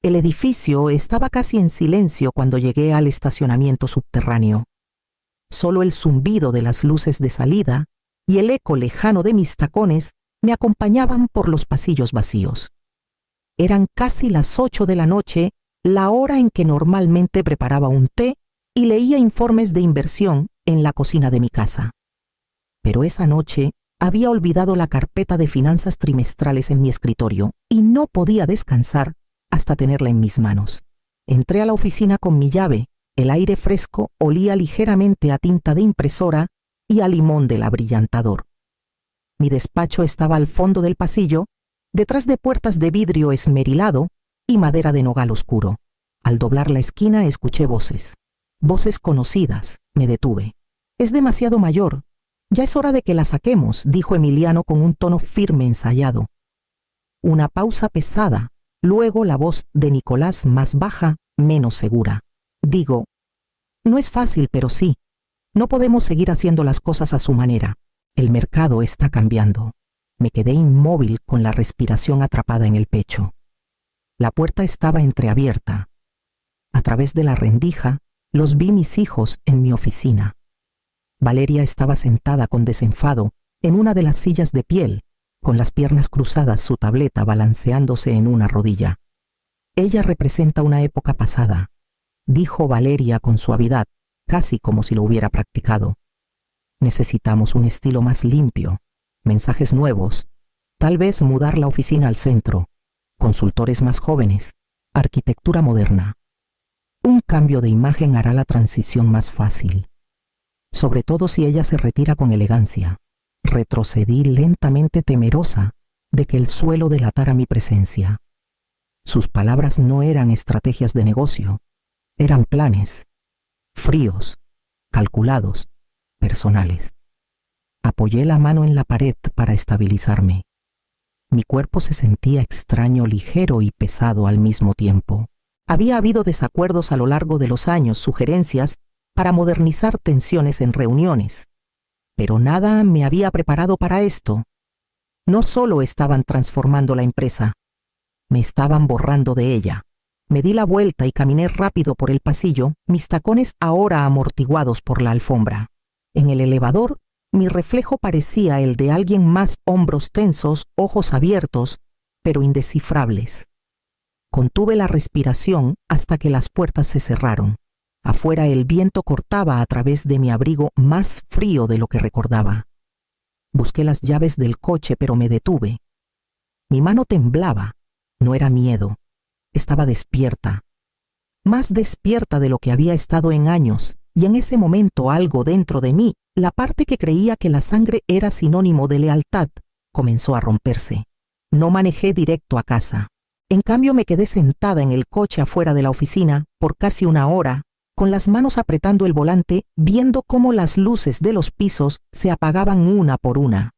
El edificio estaba casi en silencio cuando llegué al estacionamiento subterráneo. Solo el zumbido de las luces de salida y el eco lejano de mis tacones me acompañaban por los pasillos vacíos. Eran casi las 8 de la noche, la hora en que normalmente preparaba un té y leía informes de inversión en la cocina de mi casa. Pero esa noche había olvidado la carpeta de finanzas trimestrales en mi escritorio y no podía descansar hasta tenerla en mis manos. Entré a la oficina con mi llave. El aire fresco olía ligeramente a tinta de impresora y a limón del abrillantador. Mi despacho estaba al fondo del pasillo, detrás de puertas de vidrio esmerilado y madera de nogal oscuro. Al doblar la esquina escuché voces. Voces conocidas. Me detuve. «Es demasiado mayor. Ya es hora de que la saquemos», dijo Emiliano con un tono firme ensayado. Una pausa pesada, luego la voz de Nicolás más baja, menos segura. «Digo, no es fácil, pero sí. No podemos seguir haciendo las cosas a su manera. El mercado está cambiando». Me quedé inmóvil con la respiración atrapada en el pecho. La puerta estaba entreabierta. A través de la rendija, los vi mis hijos en mi oficina. Valeria estaba sentada con desenfado en una de las sillas de piel, con las piernas cruzadas, su tableta balanceándose en una rodilla. «Ella representa una época pasada», dijo Valeria con suavidad, casi como si lo hubiera practicado. «Necesitamos un estilo más limpio, mensajes nuevos, tal vez mudar la oficina al centro, consultores más jóvenes, arquitectura moderna. Un cambio de imagen hará la transición más fácil. Sobre todo si ella se retira con elegancia». Retrocedí lentamente, temerosa de que el suelo delatara mi presencia. Sus palabras no eran estrategias de negocio, eran planes, fríos, calculados, personales. Apoyé la mano en la pared para estabilizarme. Mi cuerpo se sentía extraño, ligero y pesado al mismo tiempo. Había habido desacuerdos a lo largo de los años, sugerencias para modernizar tensiones en reuniones. Pero nada me había preparado para esto. No solo estaban transformando la empresa, me estaban borrando de ella. Me di la vuelta y caminé rápido por el pasillo, mis tacones ahora amortiguados por la alfombra. En el elevador, mi reflejo parecía el de alguien más, hombros tensos, ojos abiertos, pero indescifrables. Contuve la respiración hasta que las puertas se cerraron. Afuera el viento cortaba a través de mi abrigo más frío de lo que recordaba. Busqué las llaves del coche, pero me detuve. Mi mano temblaba. No era miedo. Estaba despierta. Más despierta de lo que había estado en años, y en ese momento algo dentro de mí, la parte que creía que la sangre era sinónimo de lealtad, comenzó a romperse. No manejé directo a casa. En cambio me quedé sentada en el coche afuera de la oficina por casi una hora, con las manos apretando el volante, viendo cómo las luces de los pisos se apagaban una por una.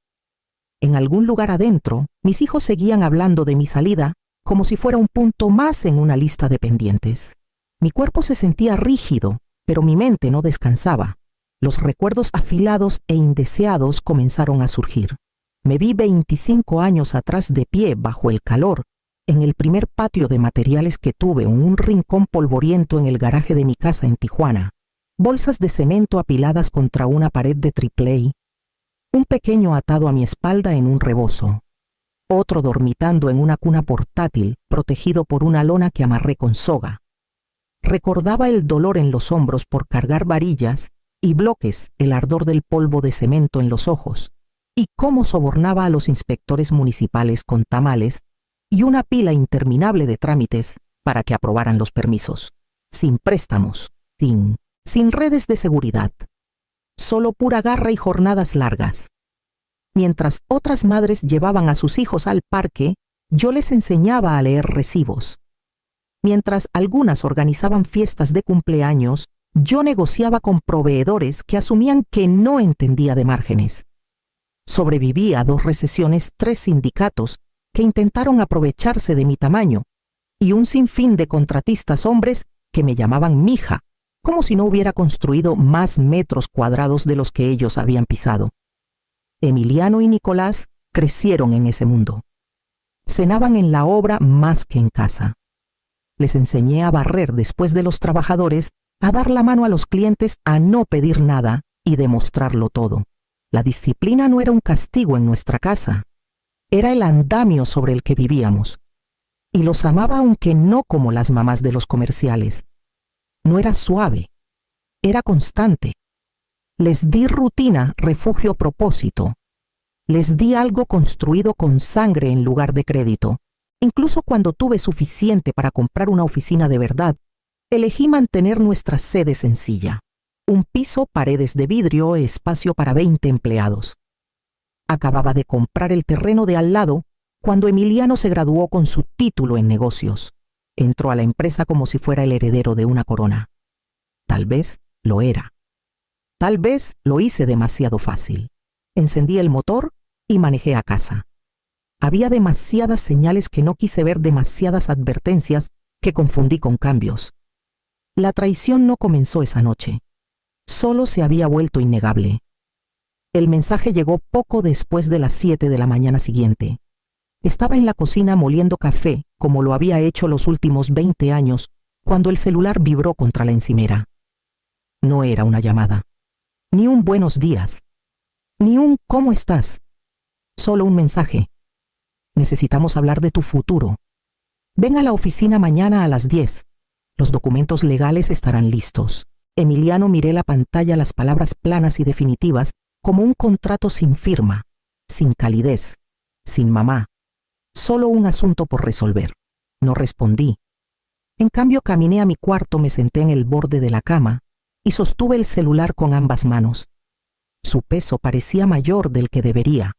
En algún lugar adentro, mis hijos seguían hablando de mi salida como si fuera un punto más en una lista de pendientes. Mi cuerpo se sentía rígido, pero mi mente no descansaba. Los recuerdos afilados e indeseados comenzaron a surgir. Me vi 25 años atrás de pie bajo el calor, en el primer patio de materiales que tuve en un rincón polvoriento en el garaje de mi casa en Tijuana, bolsas de cemento apiladas contra una pared de triple A, un pequeño atado a mi espalda en un rebozo, otro dormitando en una cuna portátil protegido por una lona que amarré con soga. Recordaba el dolor en los hombros por cargar varillas y bloques, el ardor del polvo de cemento en los ojos, y cómo sobornaba a los inspectores municipales con tamales y una pila interminable de trámites para que aprobaran los permisos, sin préstamos, sin redes de seguridad, solo pura garra y jornadas largas. Mientras otras madres llevaban a sus hijos al parque, yo les enseñaba a leer recibos. Mientras algunas organizaban fiestas de cumpleaños, yo negociaba con proveedores que asumían que no entendía de márgenes. Sobreviví a 2 recesiones, 3 sindicatos que intentaron aprovecharse de mi tamaño y un sinfín de contratistas hombres que me llamaban mija, como si no hubiera construido más metros cuadrados de los que ellos habían pisado. Emiliano y Nicolás crecieron en ese mundo. Cenaban en la obra más que en casa. Les enseñé a barrer después de los trabajadores, a dar la mano a los clientes, a no pedir nada y demostrarlo todo. La disciplina no era un castigo en nuestra casa, era el andamio sobre el que vivíamos. Y los amaba aunque no como las mamás de los comerciales. No era suave, era constante. Les di rutina, refugio, propósito. Les di algo construido con sangre en lugar de crédito. Incluso cuando tuve suficiente para comprar una oficina de verdad, elegí mantener nuestra sede sencilla. Un piso, paredes de vidrio, espacio para 20 empleados. Acababa de comprar el terreno de al lado cuando Emiliano se graduó con su título en negocios. Entró a la empresa como si fuera el heredero de una corona. Tal vez lo era. Tal vez lo hice demasiado fácil. Encendí el motor y manejé a casa. Había demasiadas señales que no quise ver, demasiadas advertencias que confundí con cambios. La traición no comenzó esa noche. Solo se había vuelto innegable. El mensaje llegó poco después de las 7 de la mañana siguiente. Estaba en la cocina moliendo café, como lo había hecho los últimos 20 años, cuando el celular vibró contra la encimera. No era una llamada, ni un buenos días, ni un ¿cómo estás? Solo un mensaje. Necesitamos hablar de tu futuro. Ven a la oficina mañana a las 10. Los documentos legales estarán listos. Emiliano, miré la pantalla, las palabras planas y definitivas, como un contrato sin firma, sin calidez, sin mamá. Solo un asunto por resolver. No respondí. En cambio, caminé a mi cuarto, me senté en el borde de la cama y sostuve el celular con ambas manos. Su peso parecía mayor del que debería.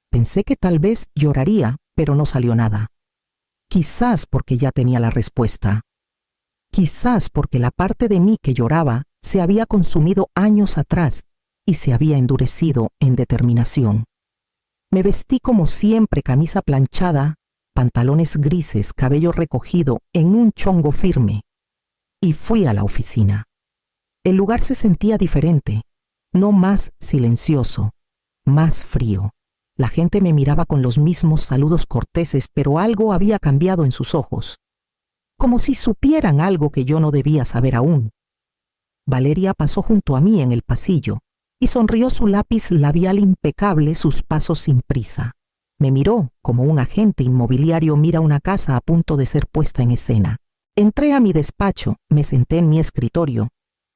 Pensé que tal vez lloraría, pero no salió nada. Quizás porque ya tenía la respuesta. Quizás porque la parte de mí que lloraba se había consumido años atrás y se había endurecido en determinación. Me vestí como siempre, camisa planchada, pantalones grises, cabello recogido en un chongo firme, y fui a la oficina. El lugar se sentía diferente, no más silencioso, más frío. La gente me miraba con los mismos saludos corteses, pero algo había cambiado en sus ojos, como si supieran algo que yo no debía saber aún. Valeria pasó junto a mí en el pasillo y sonrió, su lápiz labial impecable, sus pasos sin prisa. Me miró como un agente inmobiliario mira una casa a punto de ser puesta en escena. Entré a mi despacho, me senté en mi escritorio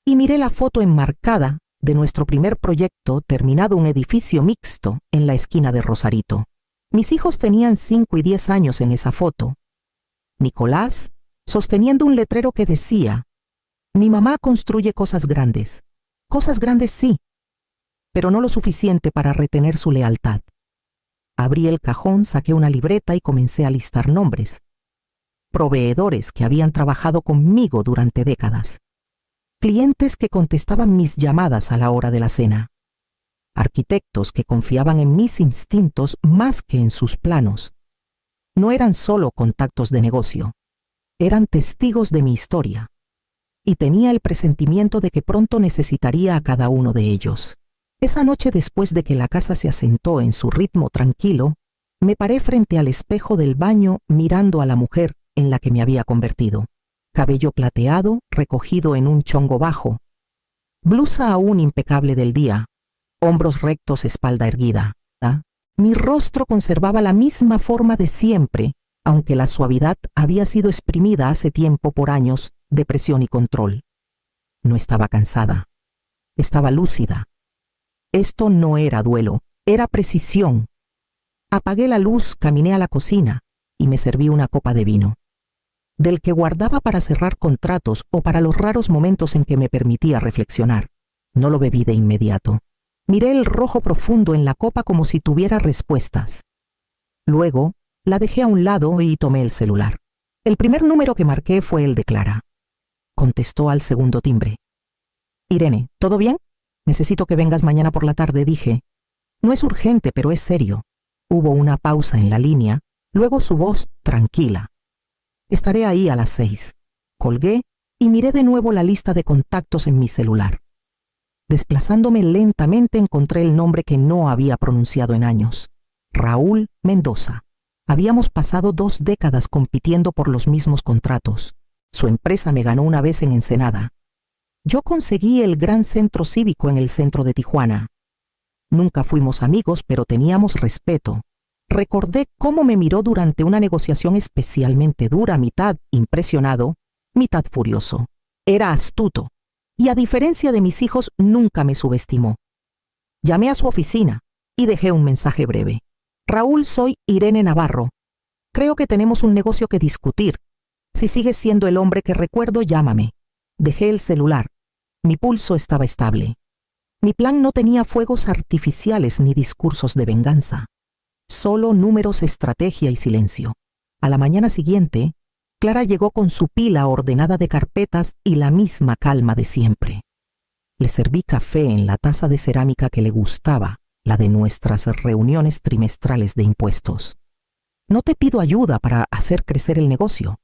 y miré la foto enmarcada de nuestro primer proyecto, terminado, un edificio mixto en la esquina de Rosarito. Mis hijos tenían 5 y 10 años en esa foto. Nicolás, sosteniendo un letrero que decía: mi mamá construye cosas grandes. Cosas grandes sí, pero no lo suficiente para retener su lealtad. Abrí el cajón, saqué una libreta y comencé a listar nombres. Proveedores que habían trabajado conmigo durante décadas. Clientes que contestaban mis llamadas a la hora de la cena. Arquitectos que confiaban en mis instintos más que en sus planos. No eran solo contactos de negocio, eran testigos de mi historia. Y tenía el presentimiento de que pronto necesitaría a cada uno de ellos. Esa noche, después de que la casa se asentó en su ritmo tranquilo, me paré frente al espejo del baño mirando a la mujer en la que me había convertido. Cabello plateado, recogido en un chongo bajo. Blusa aún impecable del día. Hombros rectos, espalda erguida. Mi rostro conservaba la misma forma de siempre, aunque la suavidad había sido exprimida hace tiempo por años de presión y control. No estaba cansada. Estaba lúcida. Esto no era duelo, era precisión. Apagué la luz, caminé a la cocina y me serví una copa de vino, del que guardaba para cerrar contratos o para los raros momentos en que me permitía reflexionar. No lo bebí de inmediato. Miré el rojo profundo en la copa como si tuviera respuestas. Luego, la dejé a un lado y tomé el celular. El primer número que marqué fue el de Clara. Contestó al segundo timbre. Irene, ¿todo bien? Necesito que vengas mañana por la tarde, dije. No es urgente, pero es serio. Hubo una pausa en la línea, luego su voz tranquila. Estaré ahí a las 6. Colgué y miré de nuevo la lista de contactos en mi celular. Desplazándome lentamente encontré el nombre que no había pronunciado en años. Raúl Mendoza. Habíamos pasado 2 décadas compitiendo por los mismos contratos. Su empresa me ganó una vez en Ensenada. Yo conseguí el gran centro cívico en el centro de Tijuana. Nunca fuimos amigos, pero teníamos respeto. Recordé cómo me miró durante una negociación especialmente dura, mitad impresionado, mitad furioso. Era astuto, y a diferencia de mis hijos, nunca me subestimó. Llamé a su oficina y dejé un mensaje breve. Raúl, soy Irene Navarro. Creo que tenemos un negocio que discutir. Si sigues siendo el hombre que recuerdo, llámame. Dejé el celular. Mi pulso estaba estable. Mi plan no tenía fuegos artificiales ni discursos de venganza. Solo números, estrategia y silencio. A la mañana siguiente, Clara llegó con su pila ordenada de carpetas y la misma calma de siempre. Le serví café en la taza de cerámica que le gustaba, la de nuestras reuniones trimestrales de impuestos. No te pido ayuda para hacer crecer el negocio,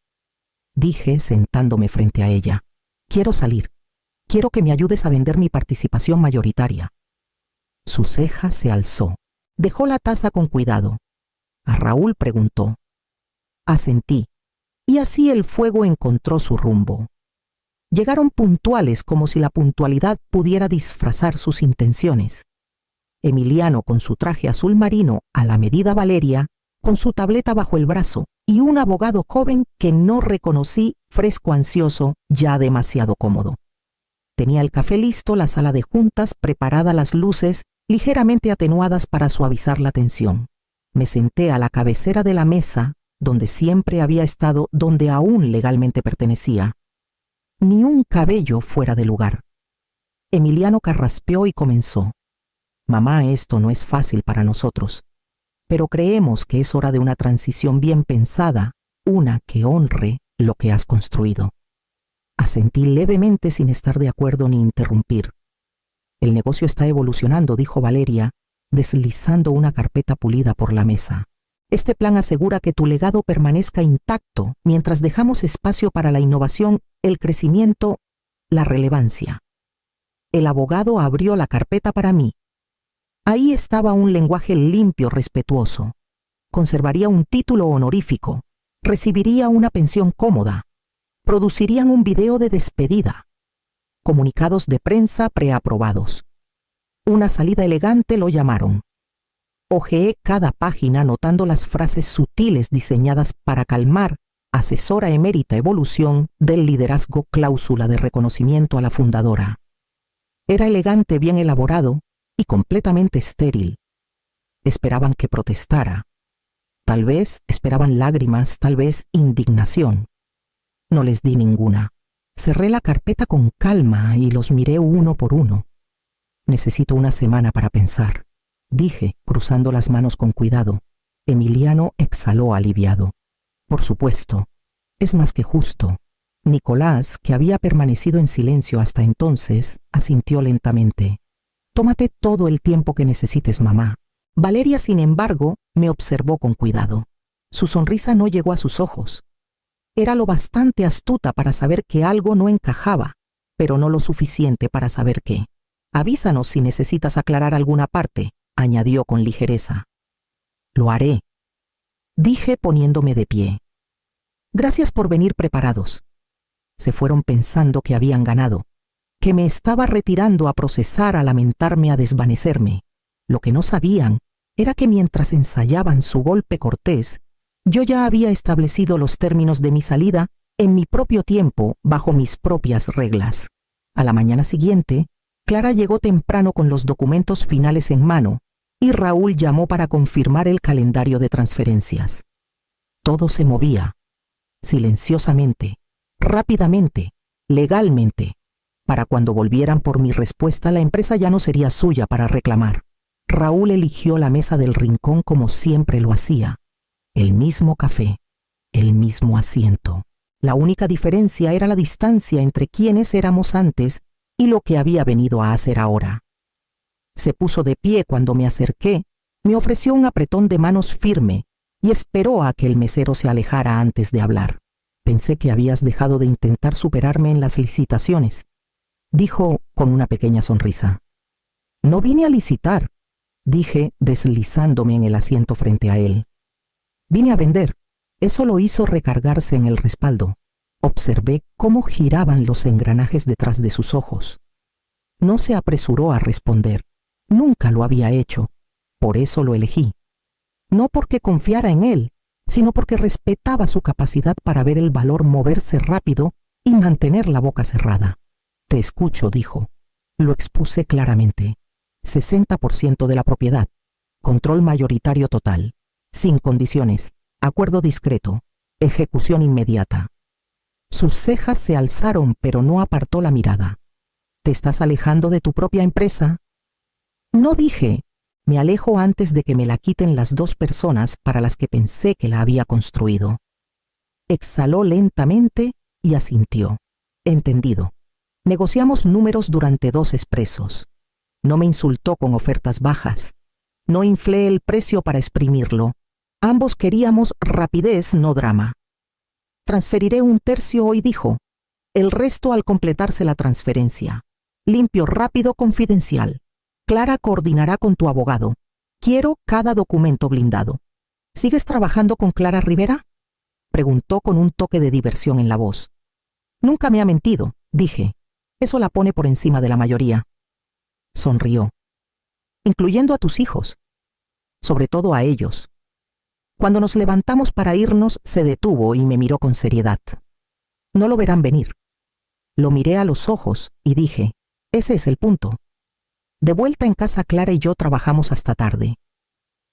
dije sentándome frente a ella. Quiero salir. Quiero que me ayudes a vender mi participación mayoritaria. Su ceja se alzó. Dejó la taza con cuidado. A Raúl preguntó. Asentí, y así el fuego encontró su rumbo. Llegaron puntuales como si la puntualidad pudiera disfrazar sus intenciones. Emiliano con su traje azul marino a la medida Valeria, con su tableta bajo el brazo, y un abogado joven que no reconocí, fresco, ansioso, ya demasiado cómodo. Tenía el café listo, la sala de juntas preparada, las luces ligeramente atenuadas para suavizar la tensión. Me senté a la cabecera de la mesa, donde siempre había estado, donde aún legalmente pertenecía. Ni un cabello fuera de lugar. Emiliano carraspeó y comenzó. Mamá, esto no es fácil para nosotros, pero creemos que es hora de una transición bien pensada, una que honre lo que has construido. Asentí levemente sin estar de acuerdo ni interrumpir. El negocio está evolucionando, dijo Valeria, deslizando una carpeta pulida por la mesa. Este plan asegura que tu legado permanezca intacto mientras dejamos espacio para la innovación, el crecimiento, la relevancia. El abogado abrió la carpeta para mí. Ahí estaba un lenguaje limpio, respetuoso. Conservaría un título honorífico. Recibiría una pensión cómoda. Producirían un video de despedida. Comunicados de prensa preaprobados. Una salida elegante lo llamaron. Hojeé cada página anotando las frases sutiles diseñadas para calmar, asesora emérita evolución del liderazgo, cláusula de reconocimiento a la fundadora. Era elegante, bien elaborado y completamente estéril. Esperaban que protestara. Tal vez esperaban lágrimas, tal vez indignación. No les di ninguna. Cerré la carpeta con calma y los miré uno por uno. Necesito una semana para pensar, dije, cruzando las manos con cuidado. Emiliano exhaló aliviado. Por supuesto, es más que justo. Nicolás, que había permanecido en silencio hasta entonces, asintió lentamente. Tómate todo el tiempo que necesites, mamá. Valeria, sin embargo, me observó con cuidado. Su sonrisa no llegó a sus ojos. Era lo bastante astuta para saber que algo no encajaba, pero no lo suficiente para saber qué. Avísanos si necesitas aclarar alguna parte, añadió con ligereza. Lo haré, dije poniéndome de pie. Gracias por venir preparados. Se fueron pensando que habían ganado, que me estaba retirando a procesar, a lamentarme, a desvanecerme. Lo que no sabían era que mientras ensayaban su golpe cortés, yo ya había establecido los términos de mi salida en mi propio tiempo, bajo mis propias reglas. A la mañana siguiente, Clara llegó temprano con los documentos finales en mano y Raúl llamó para confirmar el calendario de transferencias. Todo se movía, silenciosamente, rápidamente, legalmente. Para cuando volvieran por mi respuesta, la empresa ya no sería suya para reclamar. Raúl eligió la mesa del rincón como siempre lo hacía. El mismo café, el mismo asiento. La única diferencia era la distancia entre quienes éramos antes y lo que había venido a hacer ahora. Se puso de pie cuando me acerqué, me ofreció un apretón de manos firme y esperó a que el mesero se alejara antes de hablar. Pensé que habías dejado de intentar superarme en las licitaciones, dijo con una pequeña sonrisa. No vine a licitar, dije deslizándome en el asiento frente a él. Vine a vender. Eso lo hizo recargarse en el respaldo. Observé cómo giraban los engranajes detrás de sus ojos. No se apresuró a responder. Nunca lo había hecho. Por eso lo elegí. No porque confiara en él, sino porque respetaba su capacidad para ver el valor moverse rápido y mantener la boca cerrada. Te escucho, dijo. Lo expuse claramente. 60% de la propiedad. Control mayoritario total. Sin condiciones. Acuerdo discreto. Ejecución inmediata. Sus cejas se alzaron, pero no apartó la mirada. ¿Te estás alejando de tu propia empresa? No, dije. Me alejo antes de que me la quiten las dos personas para las que pensé que la había construido. Exhaló lentamente y asintió. Entendido. Negociamos números durante 2 expresos. No me insultó con ofertas bajas. No inflé el precio para exprimirlo. Ambos queríamos rapidez, no drama. Transferiré 1/3 hoy, dijo. El resto al completarse la transferencia. Limpio, rápido, confidencial. Clara coordinará con tu abogado. Quiero cada documento blindado. ¿Sigues trabajando con Clara Rivera? Preguntó con un toque de diversión en la voz. Nunca me ha mentido, dije. Eso la pone por encima de la mayoría. Sonrió. Incluyendo a tus hijos. Sobre todo a ellos. Cuando nos levantamos para irnos, se detuvo y me miró con seriedad. No lo verán venir. Lo miré a los ojos y dije, ese es el punto. De vuelta en casa, Clara y yo trabajamos hasta tarde.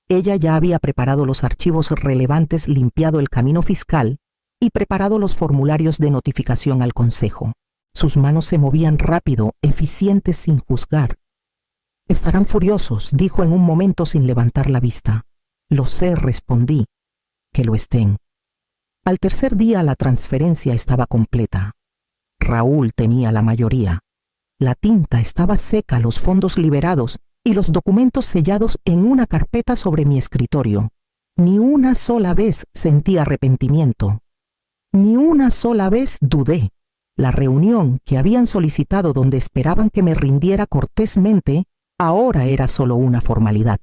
Ella ya había preparado los archivos relevantes, limpiado el camino fiscal y preparado los formularios de notificación al consejo. Sus manos se movían rápido, eficientes sin juzgar. Estarán furiosos, dijo en un momento sin levantar la vista. Lo sé, respondí. Que lo estén. Al tercer día la transferencia estaba completa. Raúl tenía la mayoría. La tinta estaba seca, los fondos liberados y los documentos sellados en una carpeta sobre mi escritorio. Ni una sola vez sentí arrepentimiento. Ni una sola vez dudé. La reunión que habían solicitado donde esperaban que me rindiera cortésmente, ahora era solo una formalidad.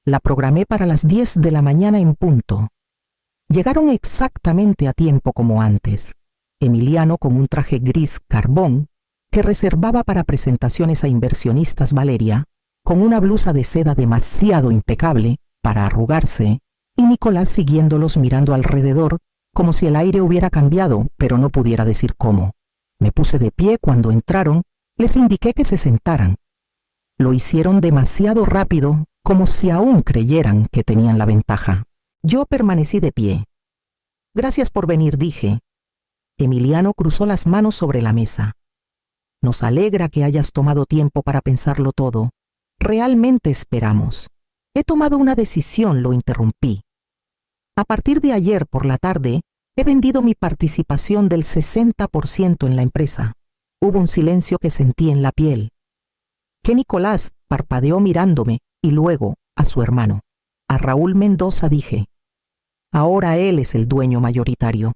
La programé para las 10 de la mañana en punto. Llegaron exactamente a tiempo como antes. Emiliano con un traje gris carbón, que reservaba para presentaciones a inversionistas, Valeria, con una blusa de seda demasiado impecable para arrugarse, y Nicolás siguiéndolos mirando alrededor como si el aire hubiera cambiado, pero no pudiera decir cómo. Me puse de pie cuando entraron, les indiqué que se sentaran. Lo hicieron demasiado rápido, como si aún creyeran que tenían la ventaja. Yo permanecí de pie. Gracias por venir, dije. Emiliano cruzó las manos sobre la mesa. Nos alegra que hayas tomado tiempo para pensarlo todo. Realmente esperamos. He tomado una decisión, lo interrumpí. A partir de ayer por la tarde, he vendido mi participación del 60% en la empresa. Hubo un silencio que sentí en la piel. ¿Qué, Nicolás? Parpadeó mirándome y luego a su hermano. A Raúl Mendoza, dije. Ahora él es el dueño mayoritario.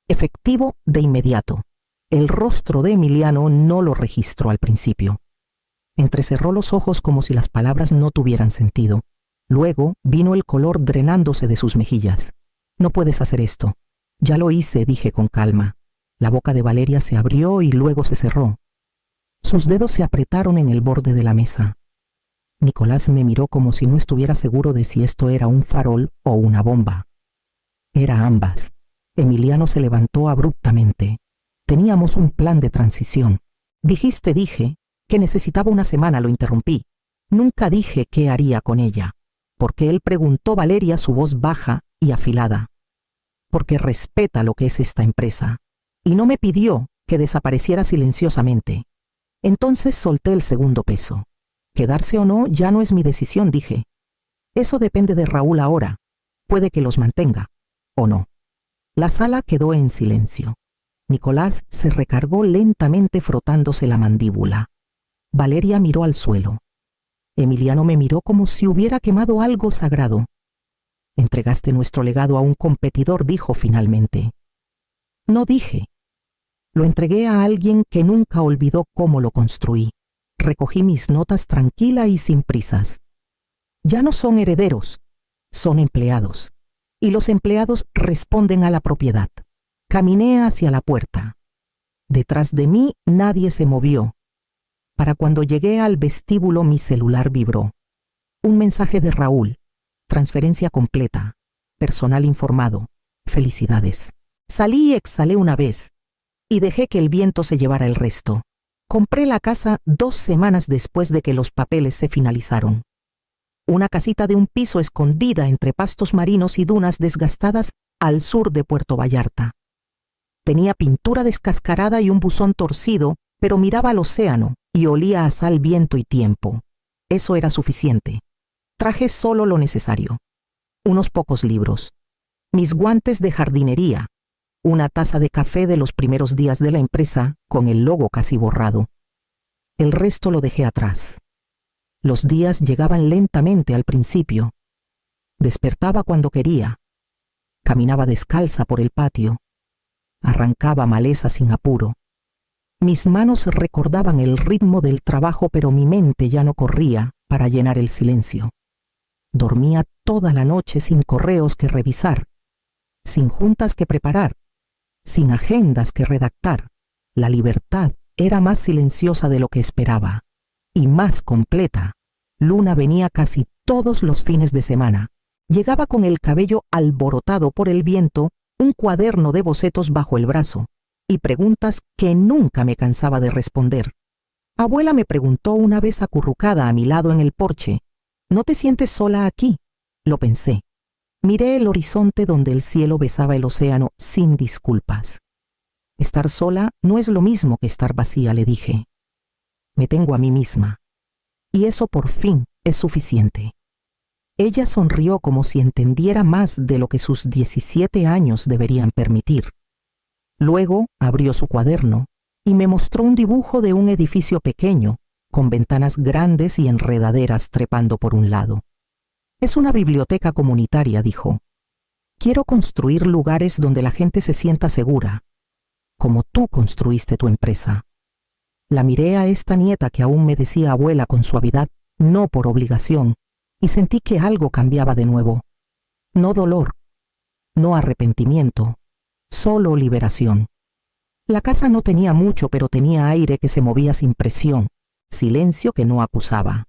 Efectivo de inmediato. El rostro de Emiliano no lo registró al principio. Entrecerró los ojos como si las palabras no tuvieran sentido. Luego vino el color drenándose de sus mejillas. No puedes hacer esto. Ya lo hice, dije con calma. La boca de Valeria se abrió y luego se cerró. Sus dedos se apretaron en el borde de la mesa. Nicolás me miró como si no estuviera seguro de si esto era un farol o una bomba. Era ambas. Emiliano se levantó abruptamente. Teníamos un plan de transición. Dijiste, dije, que necesitaba una semana, lo interrumpí. Nunca dije qué haría con ella. Porque él preguntó, Valeria, su voz baja y afilada. Porque respeta lo que es esta empresa. Y no me pidió que desapareciera silenciosamente. Entonces solté el segundo peso. Quedarse o no ya no es mi decisión, dije. Eso depende de Raúl ahora. Puede que los mantenga, o no. La sala quedó en silencio. Nicolás se recargó lentamente frotándose la mandíbula. Valeria miró al suelo. Emiliano me miró como si hubiera quemado algo sagrado. Entregaste nuestro legado a un competidor, dijo finalmente. No, dije. Lo entregué a alguien que nunca olvidó cómo lo construí. Recogí mis notas tranquila y sin prisas. Ya no son herederos, son empleados. y los empleados responden a la propiedad. Caminé hacia la puerta. Detrás de mí nadie se movió. Para cuando llegué al vestíbulo mi celular vibró. Un mensaje de Raúl. Transferencia completa. Personal informado. Felicidades. Salí y exhalé una vez y dejé que el viento se llevara el resto. Compré la casa 2 semanas después de que los papeles se finalizaron. Una casita de un piso escondida entre pastos marinos y dunas desgastadas al sur de Puerto Vallarta. Tenía pintura descascarada y un buzón torcido, pero miraba al océano y olía a sal, viento y tiempo. Eso era suficiente. Traje solo lo necesario. Unos pocos libros. Mis guantes de jardinería. Una taza de café de los primeros días de la empresa con el logo casi borrado. El resto lo dejé atrás. Los días llegaban lentamente al principio. Despertaba cuando quería. Caminaba descalza por el patio. Arrancaba maleza sin apuro. Mis manos recordaban el ritmo del trabajo, pero mi mente ya no corría para llenar el silencio. Dormía toda la noche sin correos que revisar, sin juntas que preparar, sin agendas que redactar. La libertad era más silenciosa de lo que esperaba y más completa. Luna venía casi todos los fines de semana. Llegaba con el cabello alborotado por el viento, un cuaderno de bocetos bajo el brazo y preguntas que nunca me cansaba de responder. Abuela me preguntó una vez acurrucada a mi lado en el porche: ¿no te sientes sola aquí? Lo pensé. Miré el horizonte donde el cielo besaba el océano sin disculpas. Estar sola no es lo mismo que estar vacía, le dije. Me tengo a mí misma. Y eso por fin es suficiente. Ella sonrió como si entendiera más de lo que sus 17 años deberían permitir. Luego abrió su cuaderno y me mostró un dibujo de un edificio pequeño, con ventanas grandes y enredaderas trepando por un lado. Es una biblioteca comunitaria, dijo. Quiero construir lugares donde la gente se sienta segura, como tú construiste tu empresa. La miré a esta nieta que aún me decía abuela con suavidad, no por obligación, y sentí que algo cambiaba de nuevo. No dolor, no arrepentimiento, solo liberación. La casa no tenía mucho, pero tenía aire que se movía sin presión, silencio que no acusaba.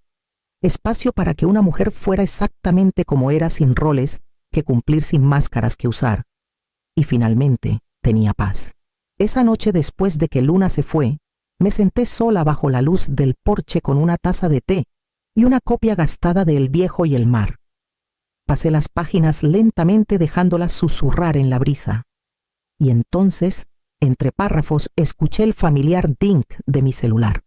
Espacio para que una mujer fuera exactamente como era, sin roles que cumplir, sin máscaras que usar. Y finalmente tenía paz. Esa noche, después de que Luna se fue, me senté sola bajo la luz del porche con una taza de té y una copia gastada de El Viejo y el Mar. Pasé las páginas lentamente dejándolas susurrar en la brisa. Y entonces, entre párrafos, escuché el familiar ding de mi celular.